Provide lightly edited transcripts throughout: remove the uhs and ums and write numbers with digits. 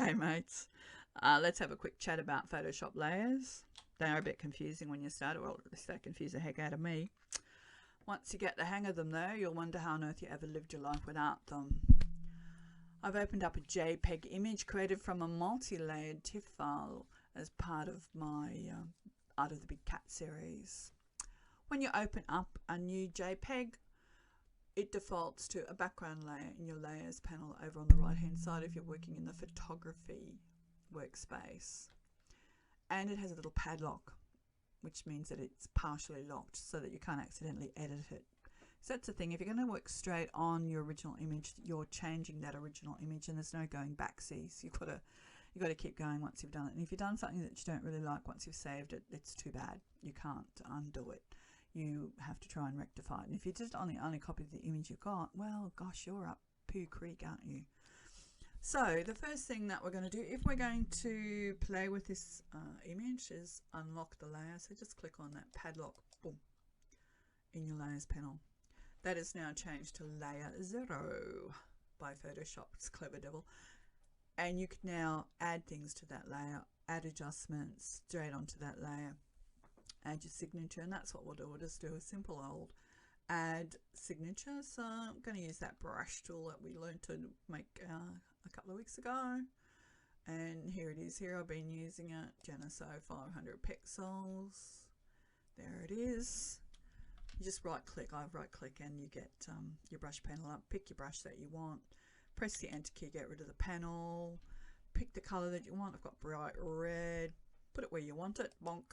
G'day mates. Let's have a quick chat about Photoshop layers. They are a bit confusing when you start, well at least they confuse the heck out of me. Once you get the hang of them though, you'll wonder how on earth you ever lived your life without them. I've opened up a JPEG image created from a multi-layered TIFF file as part of my Art of the Big Cat series. When you open up a new JPEG, it defaults to a background layer in your layers panel over on the right hand side if you're working in the photography workspace. And it has a little padlock, which means that it's partially locked so that you can't accidentally edit it. So that's the thing, if you're going to work straight on your original image, you're changing that original image and there's no going back. So you've got to keep going once you've done it. And if you've done something that you don't really like once you've saved it, it's too bad. You can't undo it. You have to try and rectify it. And if you just only copied the image you got, well, gosh, you're up poo creek, aren't you? So the first thing that we're going to do, if we're going to play with this image, is unlock the layer. So just click on that padlock, boom, in your layers panel. That is now changed to layer 0 by Photoshop. It's clever devil. And you can now add things to that layer, add adjustments straight onto that layer. Add your signature, and that's what we'll do. We'll just do a simple old add signature. So I'm going to use that brush tool that we learned to make a couple of weeks ago, and here it is. Here I've been using it, Geneso 500 pixels. There it is. You just right click, I right click, and you get your brush panel up. Pick your brush that you want, press the enter key, get rid of the panel, pick the color that you want. I've got bright red, put it where you want it, bonk.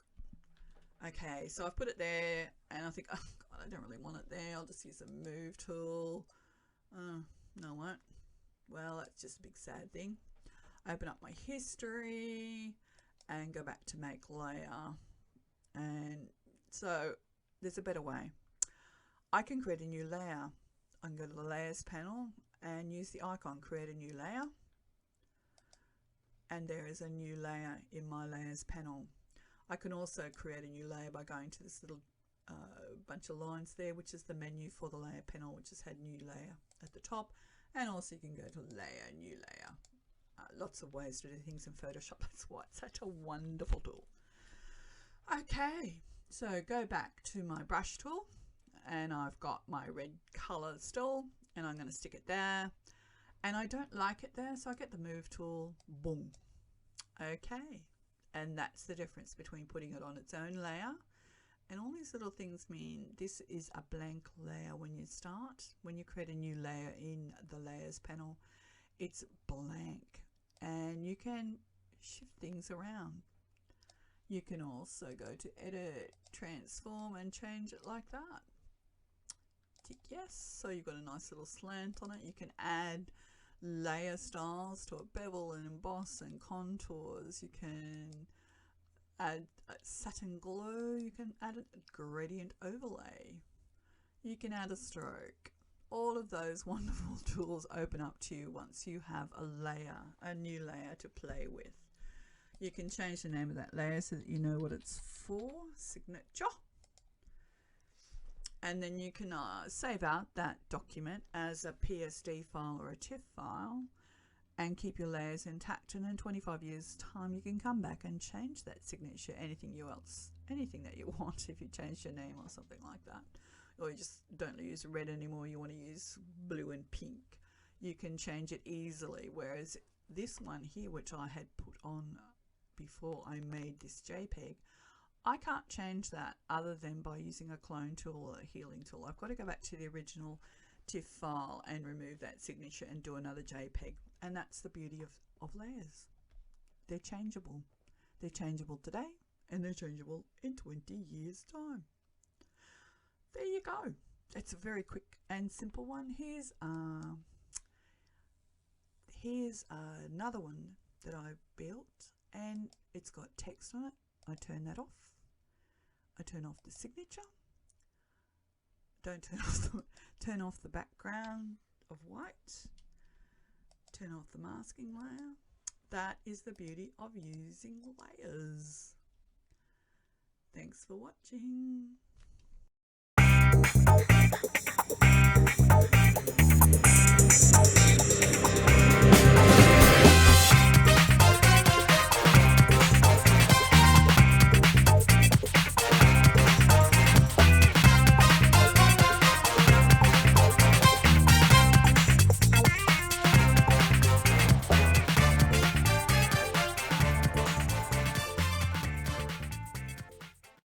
Okay, so I've put it there, and I think, oh God, I don't really want it there. I'll just use the move tool. No, I won't. Well, that's just a big sad thing. Open up my history and go back to make layer. And so there's a better way. I can create a new layer. I can go to the layers panel and use the icon, create a new layer. And there is a new layer in my layers panel. I can also create a new layer by going to this little bunch of lines there, which is the menu for the layer panel, which has had new layer at the top. And also you can go to layer, new layer. Lots of ways to do things in Photoshop. That's why it's such a wonderful tool. Okay, so go back to my brush tool, and I've got my red color still, and I'm going to stick it there. And I don't like it there, so I get the move tool, boom. Okay. And that's the difference between putting it on its own layer. And all these little things mean this is a blank layer when you start. When you create a new layer in the layers panel, it's blank. And you can shift things around. You can also go to edit, transform, and change it like that. Tick yes. So you've got a nice little slant on it. You can add layer styles to a bevel and emboss and contours. You can add a satin glow. You can add a gradient overlay. You can add a stroke. All of those wonderful tools open up to you once you have a layer, a new layer to play with. You can change the name of that layer so that you know what it's for, signature. And then you can save out that document as a PSD file or a TIFF file and keep your layers intact. And in 25 years time you can come back and change that signature, anything that you want. If you change your name or something like that, or you just don't use red anymore, you want to use blue and pink, you can change it easily. Whereas this one here, which I had put on before I made this JPEG, I can't change that other than by using a clone tool or a healing tool. I've got to go back to the original TIFF file and remove that signature and do another JPEG. And that's the beauty of layers. They're changeable. They're changeable today, and they're changeable in 20 years' time. There you go. It's a very quick and simple one. Here's another one that I built, and it's got text on it. I turn that off. I turn off the signature. Don't turn off the background of white. Turn off the masking layer. That is the beauty of using layers. Thanks for watching.